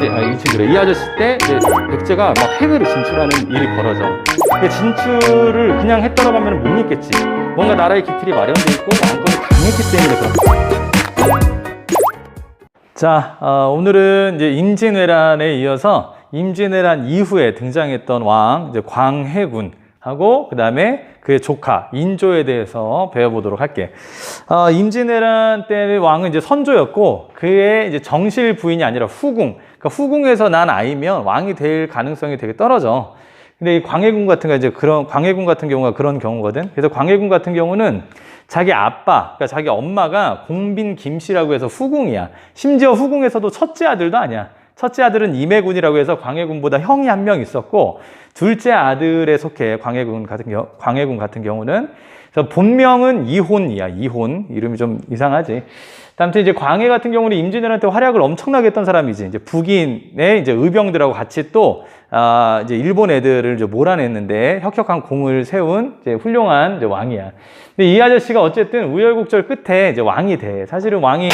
이 친구래. 이 아저씨 때 이제 백제가 막 해외로 진출하는 일이 벌어져. 근데 진출을 그냥 했다고 하면 못 믿겠지. 뭔가 나라의 기틀이 마련돼 있고 왕권이 강했기 때문에 그렇다. 자, 오늘은 이제 임진왜란에 이어서 임진왜란 이후에 등장했던 왕, 이제 광해군하고 그 다음에 그의 조카 인조에 대해서 배워보도록 할게. 임진왜란 때의 왕은 이제 선조였고 그의 이제 정실 부인이 아니라 후궁. 그러니까 후궁에서 난 아이면 왕이 될 가능성이 되게 떨어져. 근데 이 광해군 같은 거 이제 광해군 같은 경우가 그런 경우거든. 그래서 광해군 같은 경우는 자기 아빠, 그러니까 자기 엄마가 공빈 김씨라고 해서 후궁이야. 심지어 후궁에서도 첫째 아들도 아니야. 첫째 아들은 임해군이라고 해서 광해군보다 형이 한 명 있었고, 둘째 아들에 속해 광해군 같은 경우는. 그래서 본명은 이혼이야. 이혼. 이름이 좀 이상하지. 아무튼 이제 광해 같은 경우는 임진왜란 때 활약을 엄청나게 했던 사람이지. 이제 북인의 이제 의병들하고 같이 또 이제 일본 애들을 이제 몰아냈는데 혁혁한 공을 세운 이제 훌륭한 이제 왕이야. 근데 이 아저씨가 어쨌든 우여곡절 끝에 이제 왕이 돼. 사실은 왕이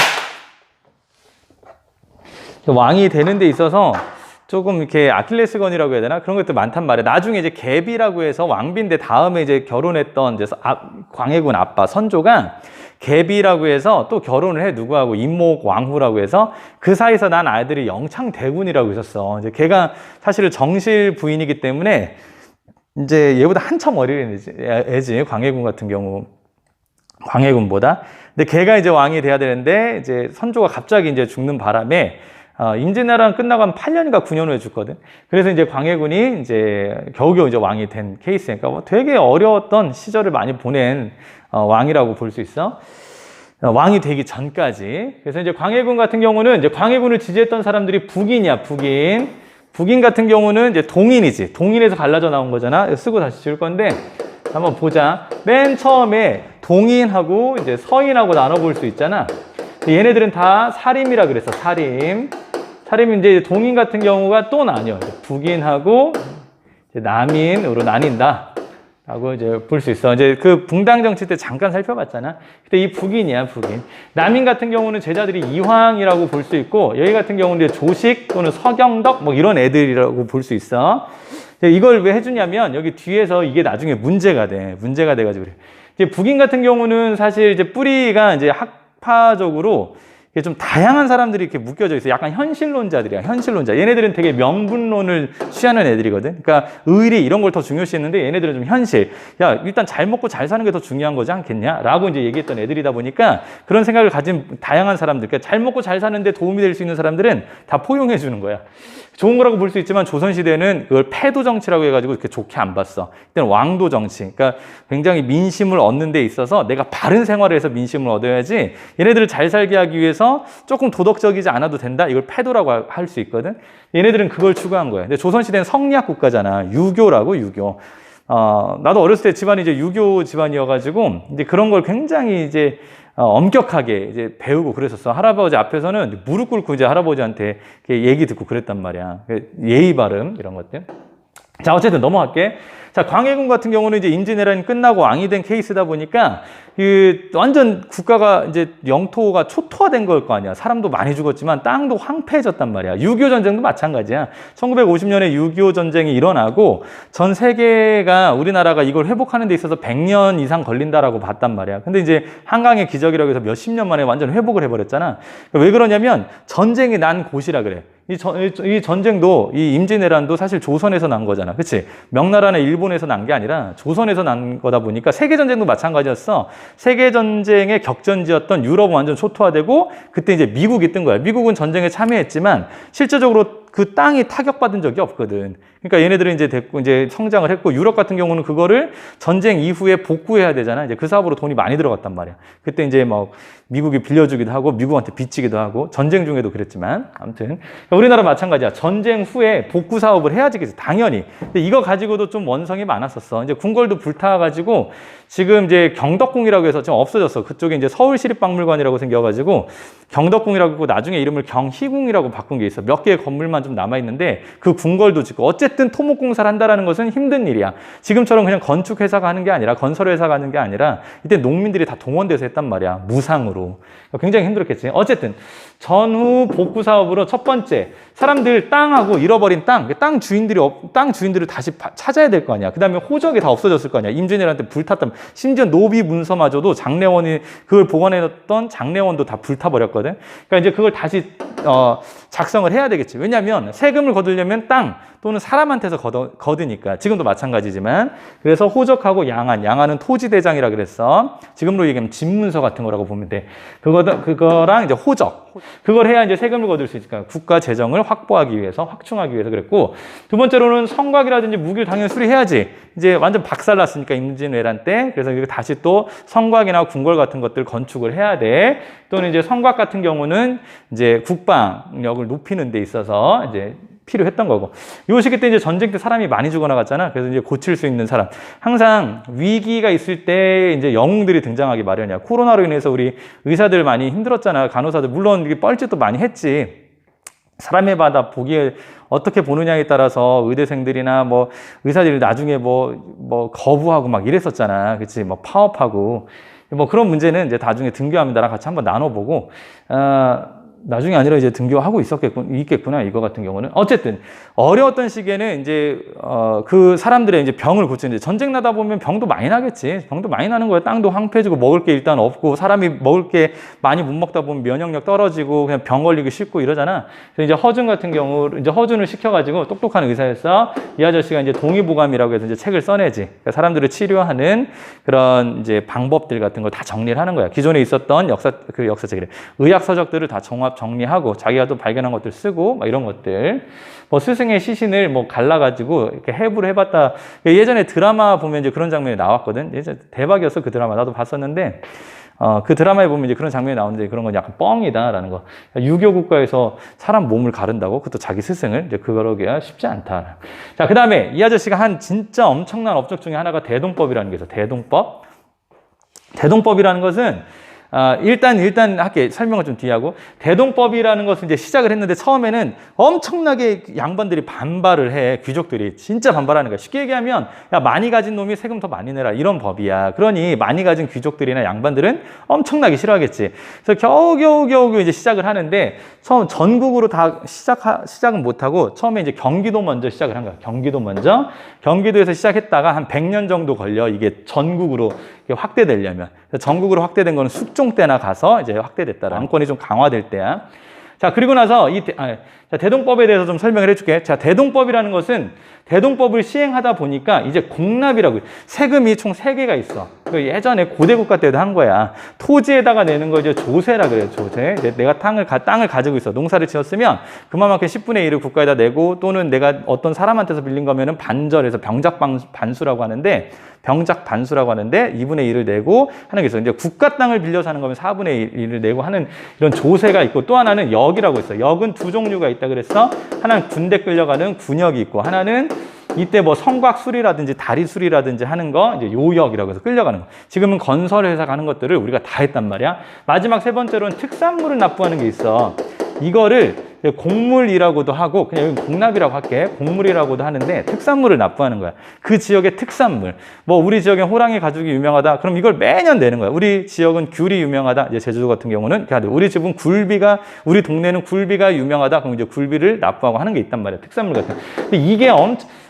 되는 데 있어서 조금 이렇게 아킬레스건이라고 해야 되나? 그런 것도 많단 말이야. 나중에 이제 계비라고 해서 왕비인데 다음에 이제 결혼했던 이제 광해군 아빠 선조가 계비라고 해서 또 결혼을 해. 누구하고? 임목 왕후라고 해서 그 사이에서 난 아이들이 영창대군이라고 있었어. 이제 걔가 사실은 정실 부인이기 때문에 이제 얘보다 한참 어린 애지. 광해군 같은 경우. 광해군보다. 근데 걔가 이제 왕이 돼야 되는데 이제 선조가 갑자기 이제 죽는 바람에 임진왜란 끝나고 한 8년인가 9년 후에 죽거든. 그래서 이제 광해군이 이제 겨우겨우 이제 왕이 된 케이스니까 뭐 되게 어려웠던 시절을 많이 보낸 왕이라고 볼 수 있어. 왕이 되기 전까지. 그래서 이제 광해군 같은 경우는 이제 광해군을 지지했던 사람들이 북인이야, 북인. 북인 같은 경우는 이제 동인이지. 동인에서 갈라져 나온 거잖아. 쓰고 다시 지울 건데 한번 보자. 맨 처음에 동인하고 이제 서인하고 나눠볼 수 있잖아. 얘네들은 다 사림이라 그랬어. 사림. 사림 이제 동인 같은 경우가 또 나뉘어. 북인하고 이제 남인으로 나뉜다. 라고 이제 볼 수 있어. 이제 그 붕당 정치 때 잠깐 살펴봤잖아. 근데 이 북인이야, 북인. 남인 같은 경우는 제자들이 이황이라고 볼 수 있고, 여기 같은 경우는 이제 조식 또는 서경덕 뭐 이런 애들이라고 볼 수 있어. 이걸 왜 해주냐면 여기 뒤에서 이게 나중에 문제가 돼. 문제가 돼가지고 그래. 이제 북인 같은 경우는 사실 이제 뿌리가 이제 학파적으로 좀 다양한 사람들이 이렇게 묶여져 있어. 약간 현실론자들이야, 현실론자. 얘네들은 되게 명분론을 취하는 애들이거든. 그러니까 의리 이런 걸 더 중요시했는데 얘네들은 좀 현실. 야, 일단 잘 먹고 잘 사는 게 더 중요한 거지 않겠냐? 라고 이제 얘기했던 애들이다 보니까 그런 생각을 가진 다양한 사람들. 그러니까 잘 먹고 잘 사는데 도움이 될 수 있는 사람들은 다 포용해 주는 거야. 좋은 거라고 볼 수 있지만 조선시대는 그걸 패도 정치라고 해가지고 이렇게 좋게 안 봤어. 이때는 왕도 정치. 그러니까 굉장히 민심을 얻는 데 있어서 내가 바른 생활을 해서 민심을 얻어야지 얘네들을 잘 살게 하기 위해서 조금 도덕적이지 않아도 된다? 이걸 패도라고 할 수 있거든. 얘네들은 그걸 추구한 거야. 근데 조선시대는 성리학 국가잖아. 유교라고, 유교. 나도 어렸을 때 집안이 이제 유교 집안이어가지고 이제 그런 걸 굉장히 이제 엄격하게 이제 배우고 그랬었어. 할아버지 앞에서는 무릎 꿇고 이제 할아버지한테 얘기 듣고 그랬단 말이야. 예의 바름 이런 것들. 자, 어쨌든 넘어갈게. 자, 광해군 같은 경우는 이제 임진왜란이 끝나고 왕이 된 케이스다 보니까 완전 국가가 이제 영토가 초토화된 걸 거 아니야. 사람도 많이 죽었지만 땅도 황폐해졌단 말이야. 6.25 전쟁도 마찬가지야. 1950년에 6.25 전쟁이 일어나고 전 세계가 우리나라가 이걸 회복하는 데 있어서 100년 이상 걸린다라고 봤단 말이야. 근데 이제 한강의 기적이라고 해서 몇십 년 만에 완전 회복을 해버렸잖아. 왜 그러냐면 전쟁이 난 곳이라 그래. 이 전쟁도, 이 임진왜란도 사실 조선에서 난 거잖아. 그치? 명나라나 일본에서 난 게 아니라 조선에서 난 거다 보니까 세계전쟁도 마찬가지였어. 세계전쟁의 격전지였던 유럽은 완전 초토화되고 그때 이제 미국이 뜬 거야. 미국은 전쟁에 참여했지만 실제적으로 그 땅이 타격받은 적이 없거든. 그러니까 얘네들은 이제 성장을 했고 유럽 같은 경우는 그거를 전쟁 이후에 복구해야 되잖아. 이제 그 사업으로 돈이 많이 들어갔단 말이야. 그때 이제 막 미국이 빌려주기도 하고 미국한테 빚지기도 하고 전쟁 중에도 그랬지만 아무튼 그러니까 우리나라 마찬가지야. 전쟁 후에 복구 사업을 해야지 당연히. 근데 이거 가지고도 좀 원성이 많았었어. 이제 궁궐도 불타가지고 지금 이제 경덕궁이라고 해서 좀 없어졌어. 그쪽에 이제 서울시립박물관이라고 생겨가지고 경덕궁이라고 하고 나중에 이름을 경희궁이라고 바꾼 게 있어. 몇 개의 건물만 군걸만 좀 남아있는데 그 군걸도 짓고 어쨌든 토목공사를 한다는 것은 힘든 일이야. 지금처럼 그냥 건축회사가 하는 게 아니라 건설회사가 하는 게 아니라 이때 농민들이 다 동원돼서 했단 말이야. 무상으로. 굉장히 힘들었겠지. 어쨌든 전후 복구 사업으로 첫 번째 사람들 땅하고 잃어버린 땅 주인들을 다시 찾아야 될 거 아니야. 그 다음에 호적이 다 없어졌을 거 아니야. 임진왜란때 불탔다면 심지어 노비 문서마저도 장례원이 그걸 보관해뒀던 장례원도 다 불타버렸거든. 그러니까 이제 그걸 다시 작성을 해야 되겠지. 왜냐하면 세금을 거두려면 땅 또는 사람한테서 거두니까. 지금도 마찬가지지만. 그래서 호적하고 양안은 토지대장이라 그랬어. 지금으로 얘기하면 집문서 같은 거라고 보면 돼. 그거랑 이제 호적. 그걸 해야 이제 세금을 거둘 수 있으니까 국가 재정을 확보하기 위해서, 확충하기 위해서 그랬고, 두 번째로는 성곽이라든지 무기를 당연히 수리해야지. 이제 완전 박살났으니까 임진왜란 때. 그래서 다시 또 성곽이나 궁궐 같은 것들 건축을 해야 돼. 또는 이제 성곽 같은 경우는 이제 국방력을 높이는 데 있어서 이제 필요했던 거고. 요 시기 때 이제 전쟁 때 사람이 많이 죽어나갔잖아. 그래서 이제 고칠 수 있는 사람. 항상 위기가 있을 때 이제 영웅들이 등장하기 마련이야. 코로나로 인해서 우리 의사들 많이 힘들었잖아. 간호사들. 물론 이게 뻘짓도 많이 했지. 사람의 바다 보기에 어떻게 보느냐에 따라서 의대생들이나 뭐 의사들이 나중에 뭐 거부하고 막 이랬었잖아. 그치? 뭐 파업하고. 뭐 그런 문제는 이제 나중에 등교하면 나랑 같이 한번 나눠보고, 나중에 아니라 이제 등교하고 있겠구나, 이거 같은 경우는. 어쨌든, 어려웠던 시기에는 이제, 그 사람들의 이제 병을 고치는데, 전쟁 나다 보면 병도 많이 나겠지. 병도 많이 나는 거야. 땅도 황폐해지고, 먹을 게 일단 없고, 사람이 먹을 게 많이 못 먹다 보면 면역력 떨어지고, 그냥 병 걸리기 쉽고 이러잖아. 그래서 이제 허준 같은 경우, 이제 허준을 시켜가지고, 똑똑한 의사였어. 이 아저씨가 이제 동의보감이라고 해서 이제 책을 써내지. 그러니까 사람들을 치료하는 그런 이제 방법들 같은 걸 다 정리를 하는 거야. 기존에 있었던 역사책이래. 의학서적들을 다 정리하고 자기가 또 발견한 것들 쓰고 막 이런 것들. 뭐 스승의 시신을 뭐 갈라가지고 이렇게 해부를 해봤다. 예전에 드라마 보면 이제 그런 장면이 나왔거든. 예전 대박이었어, 그 드라마. 나도 봤었는데 그 드라마에 보면 이제 그런 장면이 나오는데 그런 건 약간 뻥이다라는 거. 유교 국가에서 사람 몸을 가른다고? 그것도 자기 스승을? 이제 그러기가 쉽지 않다. 자, 그 다음에 이 아저씨가 한 진짜 엄청난 업적 중에 하나가 대동법이라는 게 있어. 대동법. 대동법이라는 것은 일단 할게. 설명을 좀 뒤에 하고. 대동법이라는 것을 이제 시작을 했는데 처음에는 엄청나게 양반들이 반발을 해. 귀족들이 진짜 반발하는 거야. 쉽게 얘기하면 야, 많이 가진 놈이 세금 더 많이 내라, 이런 법이야. 그러니 많이 가진 귀족들이나 양반들은 엄청나게 싫어하겠지. 그래서 겨우겨우 이제 시작을 하는데 처음 전국으로 다 시작은 못하고 처음에 이제 경기도 먼저 시작을 한 거야. 경기도 먼저. 경기도에서 시작했다가 한 100년 정도 걸려. 이게 전국으로 확대되려면. 전국으로 확대된 거는 숙종 때나 가서 이제 확대됐다. 왕권이 좀 강화될 때야. 자, 그리고 나서 대동법에 대해서 좀 설명을 해줄게. 자, 대동법이라는 것은 대동법을 시행하다 보니까 이제 공납이라고, 세금이 총 3개가 있어. 예전에 고대 국가 때도 한 거야. 토지에다가 내는 거 이제 조세라 그래요, 조세. 내가 땅을 가지고 있어. 농사를 지었으면 그만큼 10분의 1을 국가에다 내고, 또는 내가 어떤 사람한테서 빌린 거면은 반절해서 병작반수라고 하는데, 2분의 1을 내고 하는 게 있어. 이제 국가 땅을 빌려서 하는 거면 4분의 1을 내고 하는 이런 조세가 있고, 또 하나는 역이라고 있어. 역은 2종류가 있다 그랬어. 하나는 군대 끌려가는 군역이 있고, 하나는 이때 뭐 성곽 수리라든지 다리 수리라든지 하는 거, 이제 요역이라고 해서 끌려가는 거. 지금은 건설회사가 하는 것들을 우리가 다 했단 말이야. 마지막 3번째로는 특산물을 납부하는 게 있어. 이거를 공물이라고도 하고, 그냥 여기 공납이라고 할게. 공물이라고도 하는데 특산물을 납부하는 거야. 그 지역의 특산물. 뭐 우리 지역엔 호랑이 가죽이 유명하다. 그럼 이걸 매년 내는 거야. 우리 지역은 귤이 유명하다. 이제 제주도 같은 경우는 우리 집은 우리 동네는 굴비가 유명하다. 그럼 이제 굴비를 납부하고 하는 게 있단 말이야. 특산물 같은. 근데 이게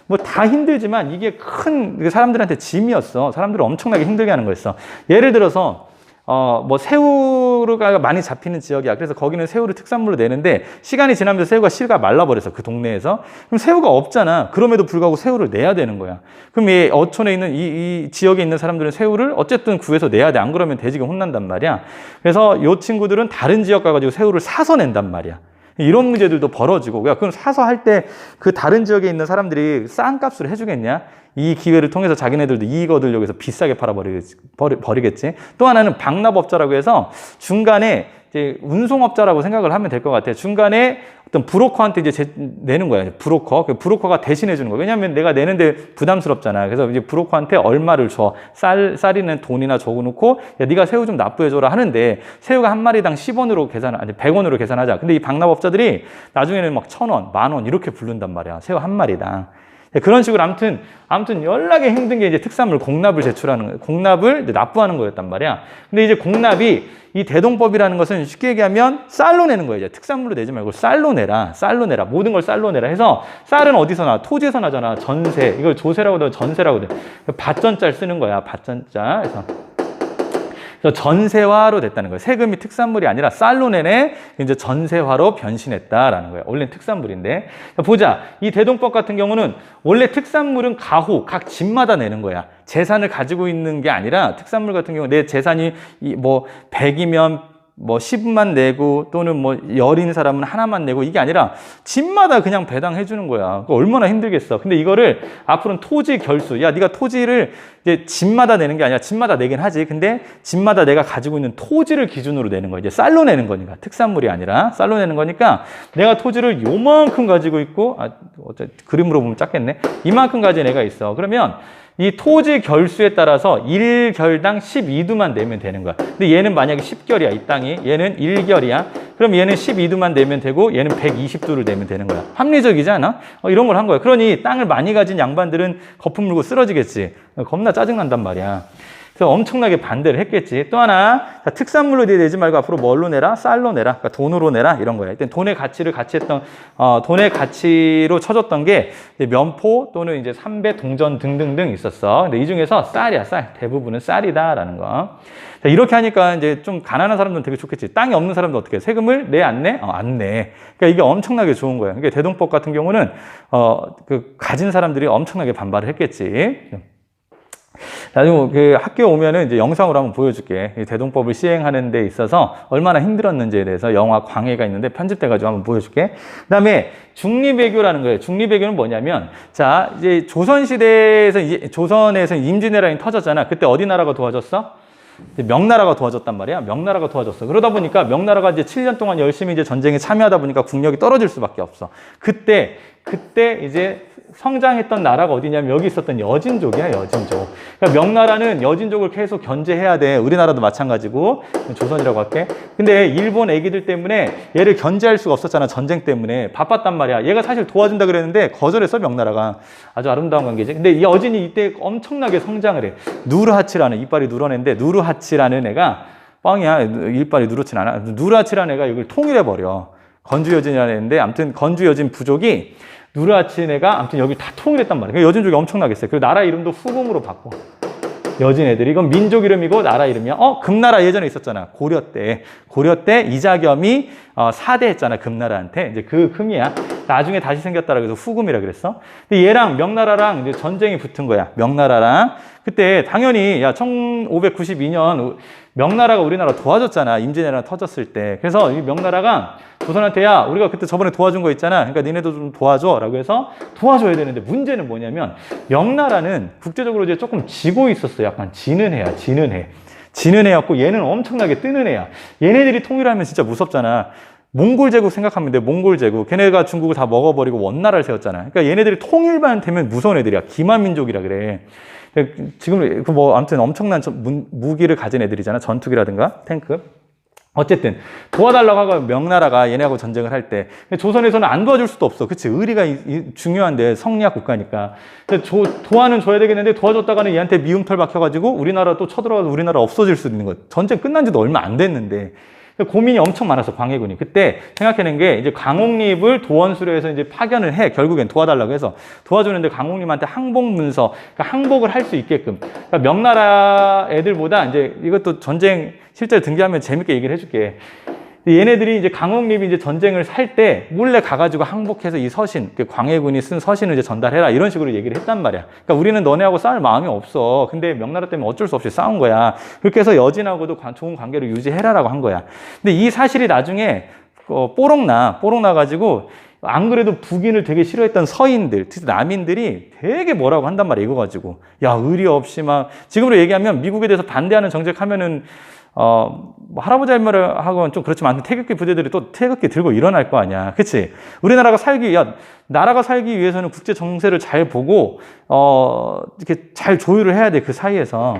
뭐 다 힘들지만 이게 큰 사람들한테 짐이었어. 사람들을 엄청나게 힘들게 하는 거였어. 예를 들어서 뭐 새우가 많이 잡히는 지역이야. 그래서 거기는 새우를 특산물로 내는데 시간이 지나면서 새우가 씨가 말라버렸어, 그 동네에서. 그럼 새우가 없잖아. 그럼에도 불구하고 새우를 내야 되는 거야. 그럼 이 어촌에 있는 이 지역에 있는 사람들은 새우를 어쨌든 구해서 내야 돼. 안 그러면 돼지가 혼난단 말이야. 그래서 요 친구들은 다른 지역 가가지고 새우를 사서 낸단 말이야. 이런 문제들도 벌어지고. 야, 그럼 사서 할 때 그 다른 지역에 있는 사람들이 싼 값으로 해주겠냐? 이 기회를 통해서 자기네들도 이익 얻으려고 해서 비싸게 팔아버리겠지. 또 하나는 방납업자라고 해서 중간에 이제 운송업자라고 생각을 하면 될 것 같아요. 중간에 어떤 브로커한테 이제 내는 거야. 브로커. 그 브로커가 대신해 주는 거야. 왜냐하면 내가 내는데 부담스럽잖아. 그래서 이제 브로커한테 얼마를 줘. 쌀이는 돈이나 적어놓고, 야, 네가 새우 좀 납부해줘라 하는데, 새우가 한 마리당 10원으로 아니 100원으로 계산하자. 근데 이 박납업자들이 나중에는 막 1,000원, 10,000원 이렇게 부른단 말이야. 새우 한 마리당. 그런 식으로 아무튼 연락에 힘든 게 이제 특산물 공납을 제출하는 거예요. 공납을 이제 납부하는 거였단 말이야. 근데 이제 공납이 이 대동법이라는 것은 쉽게 얘기하면 쌀로 내는 거예요. 이제 특산물로 내지 말고 쌀로 내라. 모든 걸 쌀로 내라 해서 쌀은 어디서 나? 토지에서 나잖아. 전세. 이걸 조세라고도 전세라고도 해. 밭전자를 쓰는 거야. 밭전자. 그래서 전세화로 됐다는 거예요. 세금이 특산물이 아니라 쌀로 내내 이제 전세화로 변신했다라는 거예요. 원래는 특산물인데. 보자. 이 대동법 같은 경우는 원래 특산물은 가후, 각 집마다 내는 거야. 재산을 가지고 있는 게 아니라 특산물 같은 경우 내 재산이 뭐 100이면 뭐 10만 내고 또는 뭐 열인 사람은 하나만 내고 이게 아니라 집마다 그냥 배당해 주는 거야. 얼마나 힘들겠어. 근데 이거를 앞으로는 토지 결수. 야, 네가 토지를 이제 집마다 내는 게 아니라 집마다 내긴 하지. 근데 집마다 내가 가지고 있는 토지를 기준으로 내는 거야. 이제 쌀로 내는 거니까. 특산물이 아니라 쌀로 내는 거니까 내가 토지를 요만큼 가지고 있고 그림으로 보면 작겠네. 이만큼 가진 애가 있어. 그러면 이 토지 결수에 따라서 1결당 12두만 내면 되는 거야. 근데 얘는 만약에 10결이야, 이 땅이. 얘는 1결이야. 그럼 얘는 12두만 내면 되고 얘는 120두를 내면 되는 거야. 합리적이지 않아? 이런 걸 한 거야. 그러니 땅을 많이 가진 양반들은 거품 물고 쓰러지겠지. 겁나 짜증난단 말이야. 그래서 엄청나게 반대를 했겠지. 또 하나, 특산물로 내지 말고 앞으로 뭘로 내라? 쌀로 내라. 그러니까 돈으로 내라. 이런 거야. 일단 돈의 가치를 돈의 가치로 쳐줬던 게 면포 또는 이제 삼배, 동전 등등등 있었어. 근데 이 중에서 쌀이야, 쌀. 대부분은 쌀이다라는 거. 자, 이렇게 하니까 이제 좀 가난한 사람들은 되게 좋겠지. 땅이 없는 사람도 어떻게 해? 세금을 내, 안 내? 안 내. 그러니까 이게 엄청나게 좋은 거야. 그러니까 대동법 같은 경우는, 가진 사람들이 엄청나게 반발을 했겠지. 나중에 그 학교 오면은 이제 영상으로 한번 보여줄게. 이 대동법을 시행하는 데 있어서 얼마나 힘들었는지에 대해서 영화 광해가 있는데 편집돼가지고 한번 보여줄게. 그 다음에 중립외교라는 거예요. 중립외교는 뭐냐면, 자, 이제 조선에서 임진왜란이 터졌잖아. 그때 어디 나라가 도와줬어? 명나라가 도와줬단 말이야. 명나라가 도와줬어. 그러다 보니까 명나라가 이제 7년 동안 열심히 이제 전쟁에 참여하다 보니까 국력이 떨어질 수밖에 없어. 그때 이제 성장했던 나라가 어디냐면 여기 있었던 여진족이야, 여진족. 그러니까 명나라는 여진족을 계속 견제해야 돼. 우리나라도 마찬가지고. 조선이라고 할게. 근데 일본 애기들 때문에 얘를 견제할 수가 없었잖아, 전쟁 때문에. 바빴단 말이야. 얘가 사실 도와준다 그랬는데 거절했어, 명나라가. 아주 아름다운 관계지. 근데 이 여진이 이때 엄청나게 성장을 해. 누르하치라는, 이빨이 누런애인데 누르하치라는 애가 뻥이야. 이빨이 누렇진 않아. 누르하치라는 애가 이걸 통일해버려. 건주여진이라는 애인데 아무튼 건주여진 부족이 누르하치네가 아무튼 여기 다 통일했단 말이야. 그러니까 여진족이 엄청나게 세. 그리고 나라 이름도 후금으로 바꿔. 여진 애들이. 이건 민족 이름이고 나라 이름이야. 금나라 예전에 있었잖아. 고려 때 이자겸이 사대했잖아. 금나라한테. 이제 그 금이야. 나중에 다시 생겼다라 그래서 후금이라 그랬어. 근데 얘랑 명나라랑 이제 전쟁이 붙은 거야. 명나라랑. 그때 당연히 1592년 명나라가 우리나라 도와줬잖아. 임진왜란 터졌을 때. 그래서 이 명나라가 조선한테 우리가 그때 저번에 도와준 거 있잖아. 그러니까 니네도 좀 도와줘. 라고 해서 도와줘야 되는데 문제는 뭐냐면 명나라는 국제적으로 이제 조금 지고 있었어. 약간 지는 애야. 지는 애였고 얘는 엄청나게 뜨는 애야. 얘네들이 통일하면 진짜 무섭잖아. 몽골 제국 생각하면 돼. 몽골 제국. 걔네가 중국을 다 먹어버리고 원나라를 세웠잖아. 그러니까 얘네들이 통일만 되면 무서운 애들이야. 기만민족이라 그래. 지금 아무튼 엄청난 무기를 가진 애들이잖아. 전투기라든가 탱크. 어쨌든 도와달라고 하고 명나라가 얘네하고 전쟁을 할 때 조선에서는 안 도와줄 수도 없어. 그치? 의리가 중요한데 성리학 국가니까. 도와는 줘야 되겠는데 도와줬다가는 얘한테 미움털 박혀가지고 우리나라 또 쳐들어가서 우리나라 없어질 수도 있는 것. 전쟁 끝난 지도 얼마 안 됐는데. 고민이 엄청 많았어, 광해군이. 그때 생각해낸 게 이제 강옥립을 도원수로해서 이제 파견을 해. 결국엔 도와달라고 해서 도와주는데 강옥립한테 항복문서, 그러니까 항복을 할 수 있게끔. 그러니까 명나라 애들보다 이제 이것도 전쟁 실제로 등기하면 재밌게 얘기를 해줄게. 얘네들이 이제 강옥립이 이제 전쟁을 살 때 몰래 가가지고 항복해서 이 서신, 그 광해군이 쓴 서신을 이제 전달해라. 이런 식으로 얘기를 했단 말이야. 그러니까 우리는 너네하고 싸울 마음이 없어. 근데 명나라 때문에 어쩔 수 없이 싸운 거야. 그렇게 해서 여진하고도 좋은 관계를 유지해라라고 한 거야. 근데 이 사실이 나중에 뽀록나가지고 안 그래도 북인을 되게 싫어했던 서인들, 특히 남인들이 되게 뭐라고 한단 말이야. 이거 가지고. 야, 의리 없이 막 지금으로 얘기하면 미국에 대해서 반대하는 정책 하면은 뭐 할아버지 할머니를 하고는 좀 그렇지만 태극기 부대들이 또 태극기 들고 일어날 거 아니야. 그치? 우리나라가 나라가 살기 위해서는 국제 정세를 잘 보고, 이렇게 잘 조율을 해야 돼. 그 사이에서.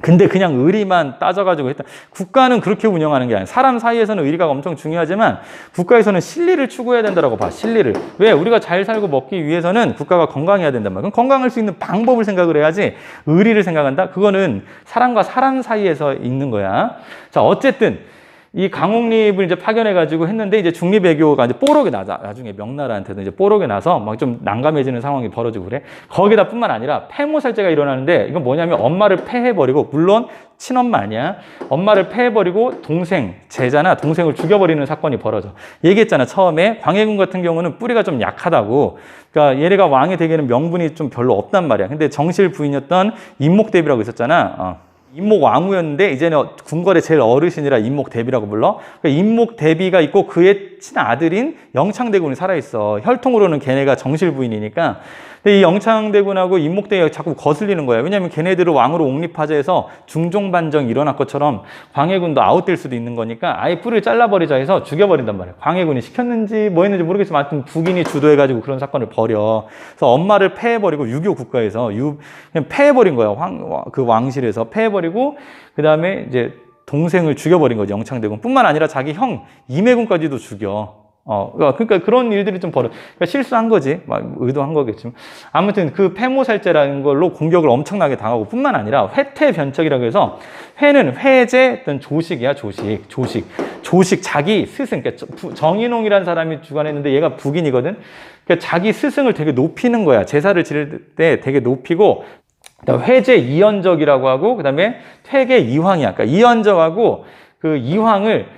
근데 그냥 의리만 따져가지고 했다. 국가는 그렇게 운영하는 게 아니야. 사람 사이에서는 의리가 엄청 중요하지만 국가에서는 실리를 추구해야 된다고 봐. 실리를. 왜? 우리가 잘 살고 먹기 위해서는 국가가 건강해야 된단 말이야. 그럼 건강할 수 있는 방법을 생각을 해야지 의리를 생각한다? 그거는 사람과 사람 사이에서 있는 거야. 자, 어쨌든 이 강옥립을 이제 파견해가지고 했는데 이제 중립외교가 이제 뽀록이 나자. 나중에 명나라한테도 이제 뽀록이 나서 막 좀 난감해지는 상황이 벌어지고 그래. 거기다 뿐만 아니라 폐모살제가 일어나는데 이건 뭐냐면 엄마를 폐해버리고, 물론 친엄마 아니야. 엄마를 폐해버리고 동생, 제자나 동생을 죽여버리는 사건이 벌어져. 얘기했잖아. 처음에 광해군 같은 경우는 뿌리가 좀 약하다고. 그러니까 얘네가 왕이 되기에는 명분이 좀 별로 없단 말이야. 근데 정실 부인이었던 인목대비라고 있었잖아. 인목왕후였는데 이제는 궁궐의 제일 어르신이라 인목대비라고 불러. 그러니까 인목대비가 있고 그의 친아들인 영창대군이 살아있어. 혈통으로는 걔네가 정실부인이니까. 근데 이 영창대군하고 인목대비가 자꾸 거슬리는 거야. 왜냐하면 걔네들을 왕으로 옹립하자 해서 중종반정이 일어날 것처럼 광해군도 아웃될 수도 있는 거니까 아예 뿌리를 잘라버리자 해서 죽여버린단 말이야. 광해군이 시켰는지 뭐 했는지 모르겠지만 하여튼 북인이 주도해가지고 그런 사건을 벌여. 그래서 엄마를 패해버리고 유교 국가에서 그냥 패해버린 거야. 그 왕실에서 패해버리고 그 다음에 이제 동생을 죽여버린 거지. 영창대군 뿐만 아니라 자기 형 임해군까지도 죽여. 그러니까 그런 일들이 좀 그러니까 실수한 거지. 막 의도한 거겠지만. 아무튼 그 폐모살제라는 걸로 공격을 엄청나게 당하고 뿐만 아니라 회퇴변척이라고 해서 회는 회제 어떤 조식이야, 조식. 자기 스승. 그러니까 정인홍이라는 사람이 주관했는데 얘가 북인이거든. 그러니까 자기 스승을 되게 높이는 거야. 제사를 지낼 때 되게 높이고, 회제 이연적이라고 하고, 그 다음에 퇴계 이황이야. 그러니까 이연적하고 그 이황을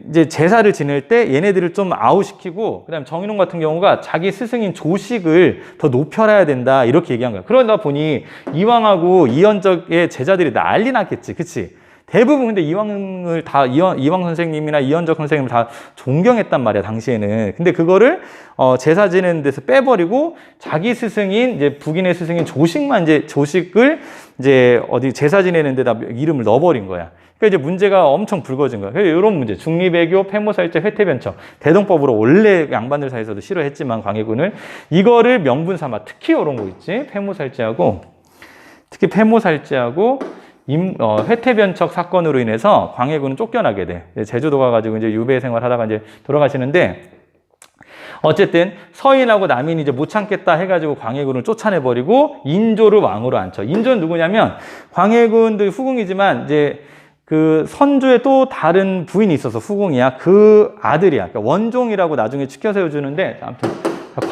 이제 제사를 지낼 때 얘네들을 좀 아웃시키고, 그 다음에 정인홍 같은 경우가 자기 스승인 조식을 더 높여야 된다. 이렇게 얘기한 거야. 그러다 보니 이황하고 이연적의 제자들이 난리 났겠지. 그치? 대부분 근데 이황 선생님이나 이연적 선생님을 다 존경했단 말이야, 당시에는. 근데 그거를, 제사 지내는 데서 빼버리고, 자기 스승인, 이제 북인의 스승인 조식을 이제 어디 제사 지내는 데다 이름을 넣어버린 거야. 그러니까 이제 문제가 엄청 불거진 거야. 이런 문제. 중립외교, 폐모살제, 회퇴변척. 대동법으로 원래 양반들 사이에서도 싫어했지만 광해군을. 이거를 명분 삼아. 특히 이런 거 있지. 특히 폐모살제하고 회퇴변척 사건으로 인해서 광해군은 쫓겨나게 돼. 제주도 가가지고 이제 유배 생활하다가 이제 돌아가시는데, 어쨌든 서인하고 남인이 이제 못 참겠다 해가지고 광해군을 쫓아내버리고 인조를 왕으로 앉혀. 인조는 누구냐면 광해군도 후궁이지만 이제 그 선조의 또 다른 부인이 있어서 후궁이야. 그 아들이야. 그러니까 원종이라고 나중에 치켜 세워주는데, 아무튼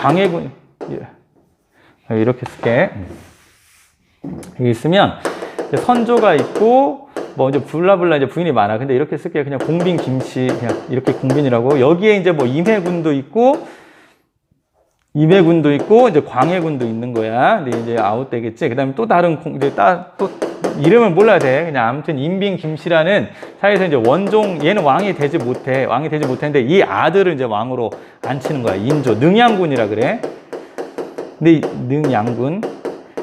광해군 이렇게 쓸게. 여기 있으면 선조가 있고 뭐 이제 블라블라 이제 부인이 많아. 근데 이렇게 쓸게. 그냥 공빈 김씨 그냥 이렇게 공빈이라고. 여기에 이제 뭐 임해군도 있고 이제 광해군도 있는 거야. 근데 이제 아웃되겠지. 그다음에 또 다른 이제 또 이름을 몰라야 돼. 그냥 아무튼 임빈 김씨라는 사이에서 이제 원종, 얘는 왕이 되지 못했는데 이 아들을 이제 왕으로 앉히는 거야. 인조 능양군이라 그래. 근데 능양군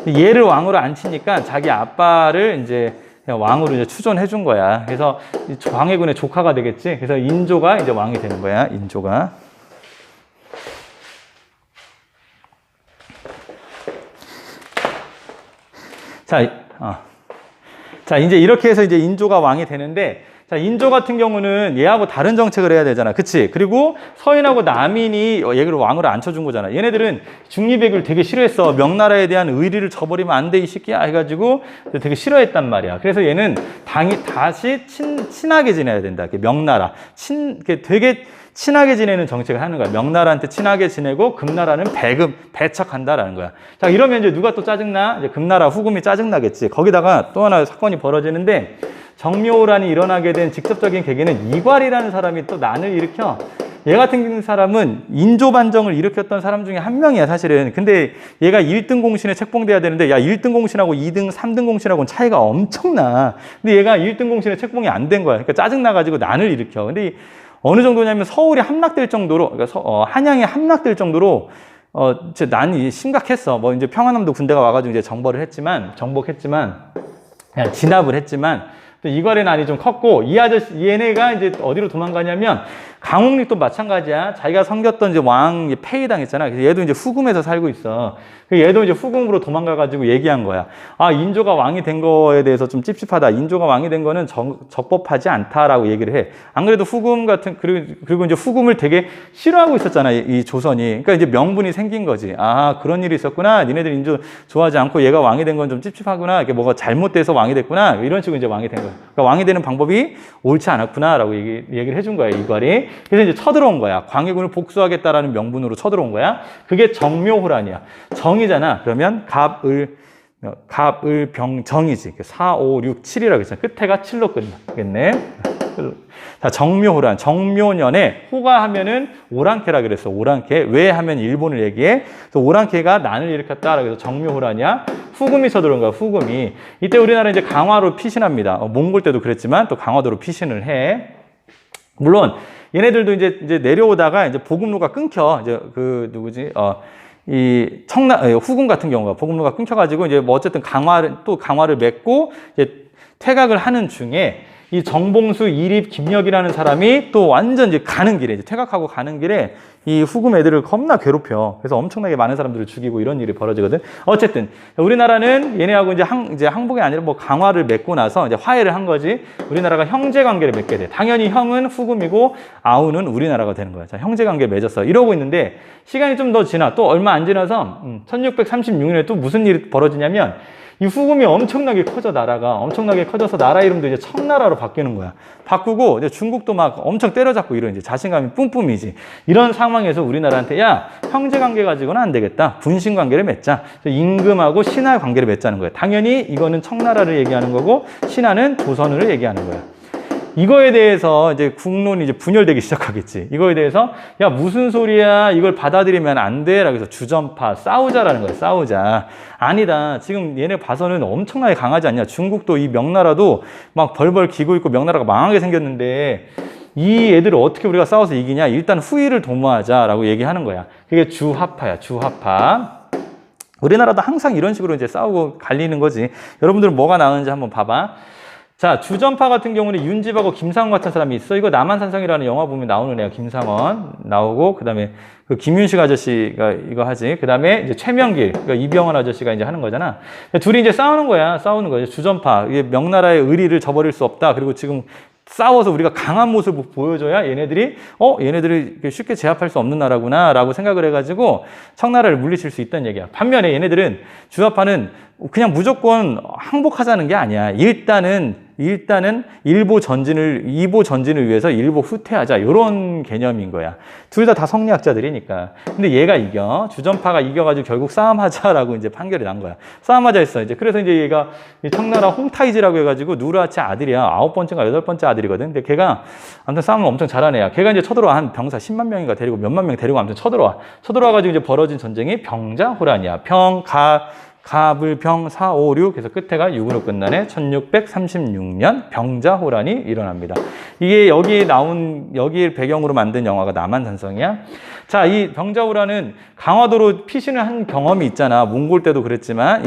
얘를 왕으로 앉히니까 자기 아빠를 이제 그냥 왕으로 이제 추존해 준 거야. 그래서 광해군의 조카가 되겠지. 그래서 인조가 이제 왕이 되는 거야. 인조가. 자, 이제 이렇게 해서 이제 인조가 왕이 되는데, 자, 인조 같은 경우는 얘하고 다른 정책을 해야 되잖아. 그치? 그리고 서인하고 남인이 얘를 왕으로 앉혀준 거잖아. 얘네들은 중립외교를 되게 싫어했어. 명나라에 대한 의리를 저버리면 안 돼, 이 새끼야. 해가지고 되게 싫어했단 말이야. 그래서 얘는 다시 친하게 지내야 된다. 명나라. 되게 친하게 지내는 정책을 하는 거야. 명나라한테 친하게 지내고 금나라는 배척한다라는 거야. 자, 이러면 이제 누가 또 짜증나? 이제 금나라 후금이 짜증나겠지. 거기다가 또 하나 사건이 벌어지는데, 정묘호란이 일어나게 된 직접적인 계기는 이괄이라는 사람이 또 난을 일으켜. 얘 같은 사람은 인조반정을 일으켰던 사람 중에 한 명이야, 사실은. 근데 얘가 1등 공신에 책봉돼야 되는데, 야, 1등 공신하고 2등, 3등 공신하고는 차이가 엄청나. 근데 얘가 1등 공신에 책봉이 안 된 거야. 그러니까 짜증나가지고 난을 일으켜. 근데 어느 정도냐면 서울이 함락될 정도로, 그러니까 한양이 함락될 정도로, 난이 심각했어. 뭐 이제 평안남도 군대가 와가지고 이제 정복했지만, 그냥 진압을 했지만, 이괄의 난이 좀 컸고, 이 아저씨, 얘네가 이제 어디로 도망가냐면, 강홍립도 마찬가지야. 자기가 섬겼던 이제 왕 폐위 당했잖아. 그래서 얘도 이제 후금에서 살고 있어. 얘도 이제 후금으로 도망가가지고 얘기한 거야. 아, 인조가 왕이 된 거에 대해서 좀 찝찝하다. 인조가 왕이 된 거는 적법하지 않다라고 얘기를 해. 안 그래도 후금 같은, 그리고 이제 후금을 되게 싫어하고 있었잖아. 이 조선이. 그러니까 이제 명분이 생긴 거지. 아, 그런 일이 있었구나. 니네들 인조 좋아하지 않고 얘가 왕이 된 건 좀 찝찝하구나. 이게 뭐가 잘못돼서 왕이 됐구나. 이런 식으로 이제 왕이 된 거야. 그러니까 왕이 되는 방법이 옳지 않았구나라고 얘기를 해준 거야. 이괄이. 그래서 이제 쳐들어온 거야. 광해군을 복수하겠다라는 명분으로 쳐들어온 거야. 그게 정묘호란이야. 정이잖아. 그러면 갑을 병정이지. 4, 5, 6, 7이라고 했잖아. 끝에가 7로 끝나겠네. 자, 정묘호란. 정묘년에 호가 하면은 오랑캐라 그랬어. 오랑캐. 왜 하면 일본을 얘기해. 그래서 오랑캐가 난을 일으켰다라고 해서 정묘호란이야. 후금이 쳐들어온 거야. 후금이. 이때 우리나라 이제 강화로 피신합니다. 몽골 때도 그랬지만 또 강화도로 피신을 해. 물론 얘네들도 이제 내려오다가 이제 보급로가 끊겨. 이제 그 누구지? 후금 같은 경우가 보급로가 끊겨가지고 이제 뭐 어쨌든 강화를 맺고 이제 퇴각을 하는 중에 이 정봉수, 이립, 김역이라는 사람이 또 완전 이제 가는 길에, 이제 퇴각하고 가는 길에 이 후금 애들을 겁나 괴롭혀. 그래서 엄청나게 많은 사람들을 죽이고 이런 일이 벌어지거든. 어쨌든, 우리나라는 얘네하고 이제 항복이 아니라 뭐 강화를 맺고 나서 이제 화해를 한 거지. 우리나라가 형제 관계를 맺게 돼. 당연히 형은 후금이고 아우는 우리나라가 되는 거야. 자, 형제 관계 맺었어. 이러고 있는데 시간이 좀 더 지나. 또 얼마 안 지나서 1636년에 또 무슨 일이 벌어지냐면 이 후금이 엄청나게 커져, 나라가. 엄청나게 커져서 나라 이름도 이제 청나라로 바뀌는 거야. 바꾸고, 이제 중국도 막 엄청 때려잡고 이런 이제 자신감이 뿜뿜이지. 이런 상황에서 우리나라한테, 야, 형제 관계 가지고는 안 되겠다. 분신 관계를 맺자. 임금하고 신하 관계를 맺자는 거야. 당연히 이거는 청나라를 얘기하는 거고, 신하는 조선을 얘기하는 거야. 이거에 대해서 이제 국론이 이제 분열되기 시작하겠지. 이거에 대해서 야 무슨 소리야 이걸 받아들이면 안 돼 라고 해서 주전파 싸우자라는 거야. 싸우자. 아니다. 지금 얘네 봐서는 엄청나게 강하지 않냐. 중국도 이 명나라도 막 벌벌 기고 있고 명나라가 망하게 생겼는데 이 애들을 어떻게 우리가 싸워서 이기냐. 일단 후위를 도모하자라고 얘기하는 거야. 그게 주화파야. 주화파. 우리나라도 항상 이런 식으로 이제 싸우고 갈리는 거지. 여러분들은 뭐가 나오는지 한번 봐봐. 자, 주전파 같은 경우는 윤집하고 김상원 같은 사람이 있어. 이거 남한산성이라는 영화 보면 나오는 애야. 김상원 나오고, 그 다음에 그 김윤식 아저씨가 이거 하지. 그 다음에 이제 최명길, 그러니까 이병헌 아저씨가 이제 하는 거잖아. 둘이 이제 싸우는 거야. 싸우는 거죠. 주전파. 이게 명나라의 의리를 저버릴 수 없다. 그리고 지금 싸워서 우리가 강한 모습을 보여줘야 얘네들이 쉽게 제압할 수 없는 나라구나 라고 생각을 해가지고 청나라를 물리칠 수 있다는 얘기야. 반면에 얘네들은 주화파는 그냥 무조건 항복하자는 게 아니야. 일단은 이보 전진을 위해서 일보 후퇴하자. 이런 개념인 거야. 둘 다 성리학자들이니까. 근데 얘가 이겨. 주전파가 이겨가지고 결국 싸움하자라고 이제 판결이 난 거야. 싸움하자 했어. 이제 그래서 이제 얘가 청나라 홍타이지라고 해가지고 누르하치 아들이야. 9번째인가 8번째 아들이거든. 근데 걔가 아무튼 싸움을 엄청 잘하는 애야. 걔가 이제 쳐들어와. 한 병사 10만 명인가 데리고 몇만 명 데리고 아무튼 쳐들어와. 쳐들어와가지고 이제 벌어진 전쟁이 병자호란이야. 갑을 병 4, 5, 6 해서 끝에가 6으로 끝나네. 1636년 병자호란이 일어납니다. 이게 여기를 배경으로 만든 영화가 남한산성이야. 자, 이 병자호란은 강화도로 피신을 한 경험이 있잖아. 몽골 때도 그랬지만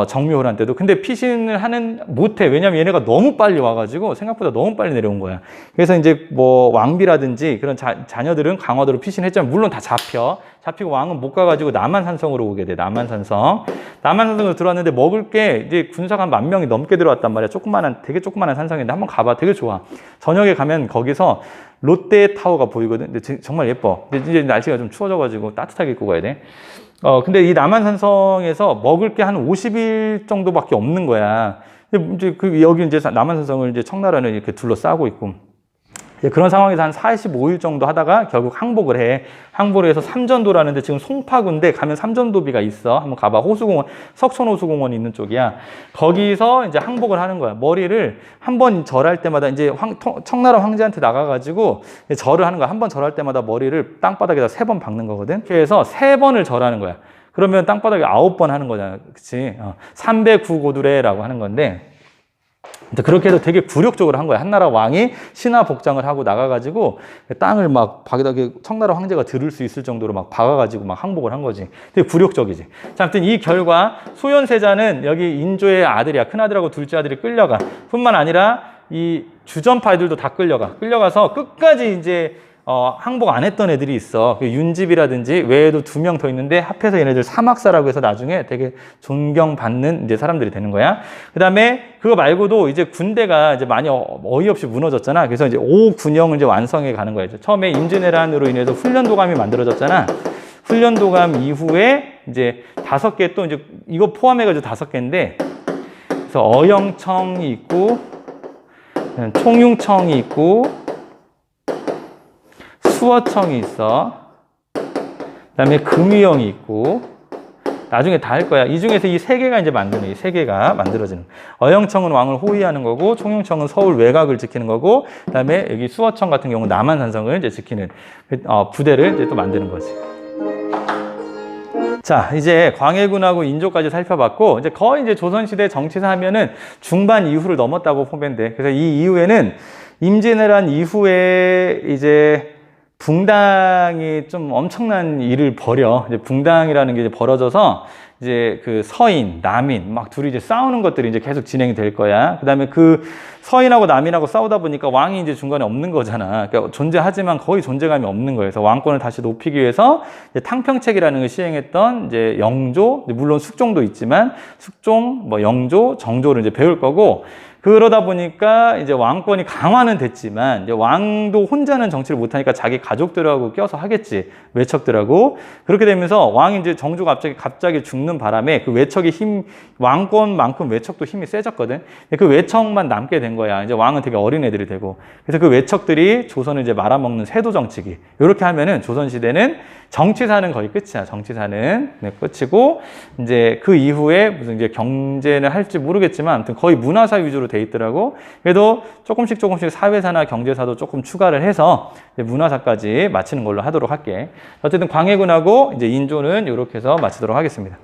정묘호란 때도. 근데 피신을 못해. 왜냐면 얘네가 너무 빨리 와가지고 생각보다 너무 빨리 내려온 거야. 그래서 이제 뭐 왕비라든지 그런 자녀들은 강화도로 피신했지만 물론 다 잡히고 왕은 못 가가지고 남한산성으로 오게 돼. 남한산성으로 들어왔는데 먹을 게 이제 군사가 한 10,000명이 넘게 들어왔단 말이야. 되게 조그만한 산성인데 한번 가봐. 되게 좋아. 저녁에 가면 거기서 롯데타워가 보이거든. 근데 정말 예뻐. 근데 이제 날씨가 좀 추워져가지고 따뜻하게 입고 가야 돼. 근데 이 남한산성에서 먹을 게 한 50일 정도밖에 없는 거야. 근데 이제 여기 이제 남한산성을 이제 청나라는 이렇게 둘러싸고 있고. 그런 상황에서 한 45일 정도 하다가 결국 항복을 해. 항복을 해서 삼전도라는데 지금 송파구인데 가면 삼전도비가 있어. 한번 가봐. 호수공원, 석촌호수공원이 있는 쪽이야. 거기서 이제 항복을 하는 거야. 머리를 한 번 절할 때마다 이제 청나라 황제한테 나가가지고 절을 하는 거야. 한 번 절할 때마다 머리를 땅바닥에다 3번 박는 거거든. 그래서 3번을 절하는 거야. 그러면 땅바닥에 9번 하는 거잖아. 그치? 309고두레라고 하는 건데. 그렇게 해서 되게 굴욕적으로 한 거야. 한나라 왕이 신하 복장을 하고 나가가지고 땅을 막 바닥에 청나라 황제가 들을 수 있을 정도로 막 박아가지고 막 항복을 한 거지. 되게 굴욕적이지. 자, 아무튼 이 결과 소현세자는 여기 인조의 아들이야. 큰아들하고 둘째 아들이 끌려가. 뿐만 아니라 이 주전파 애들도 다 끌려가서 끝까지 이제 항복 안 했던 애들이 있어. 그 윤집이라든지 외에도 2명 더 있는데 합해서 얘네들 사막사라고 해서 나중에 되게 존경받는 이제 사람들이 되는 거야. 그 다음에 그거 말고도 이제 군대가 이제 많이 어이없이 무너졌잖아. 그래서 이제 5군영을 이제 완성해 가는 거야. 처음에 임진왜란으로 인해서 훈련도감이 만들어졌잖아. 훈련도감 이후에 이제 5개 또 이제 이거 포함해가지고 5개인데 그래서 어영청이 있고 총융청이 있고 수어청이 있어. 그다음에 금위영이 있고. 나중에 다 할 거야. 이 중에서 이 3개가 이제 만드는, 이 3개가 만들어지는. 어영청은 왕을 호위하는 거고, 총융청은 서울 외곽을 지키는 거고, 그다음에 여기 수어청 같은 경우는 남한산성을 이제 지키는 부대를 이제 또 만드는 거지. 자, 이제 광해군하고 인조까지 살펴봤고, 이제 거의 이제 조선시대 정치사 하면은 중반 이후를 넘었다고 보면 돼. 그래서 이 이후에는 임진왜란 이후에 이제 붕당이 좀 엄청난 일을 벌여. 이제 붕당이라는 게 이제 벌어져서 이제 그 서인, 남인 막 둘이 이제 싸우는 것들이 이제 계속 진행이 될 거야. 그다음에 그 서인하고 남인하고 싸우다 보니까 왕이 이제 중간에 없는 거잖아. 그러니까 존재하지만 거의 존재감이 없는 거예요. 그래서 왕권을 다시 높이기 위해서 이제 탕평책이라는 걸 시행했던 이제 영조, 물론 숙종도 있지만 숙종, 뭐 영조, 정조를 이제 배울 거고. 그러다 보니까 이제 왕권이 강화는 됐지만 이제 왕도 혼자는 정치를 못하니까 자기 가족들하고 껴서 하겠지. 외척들하고. 그렇게 되면서 왕이 이제 정조가 갑자기 죽는 바람에 그 외척의 왕권만큼 외척도 힘이 세졌거든. 그 외척만 남게 된 거야. 이제 왕은 되게 어린 애들이 되고. 그래서 그 외척들이 조선을 이제 말아먹는 세도 정치기. 이렇게 하면은 조선시대는 정치사는 거의 끝이야. 정치사는 끝이고, 이제 그 이후에 무슨 이제 경제는 할지 모르겠지만, 아무튼 거의 문화사 위주로 돼 있더라고. 그래도 조금씩 사회사나 경제사도 조금 추가를 해서 문화사까지 마치는 걸로 하도록 할게. 어쨌든 광해군하고 이제 인조는 이렇게 해서 마치도록 하겠습니다.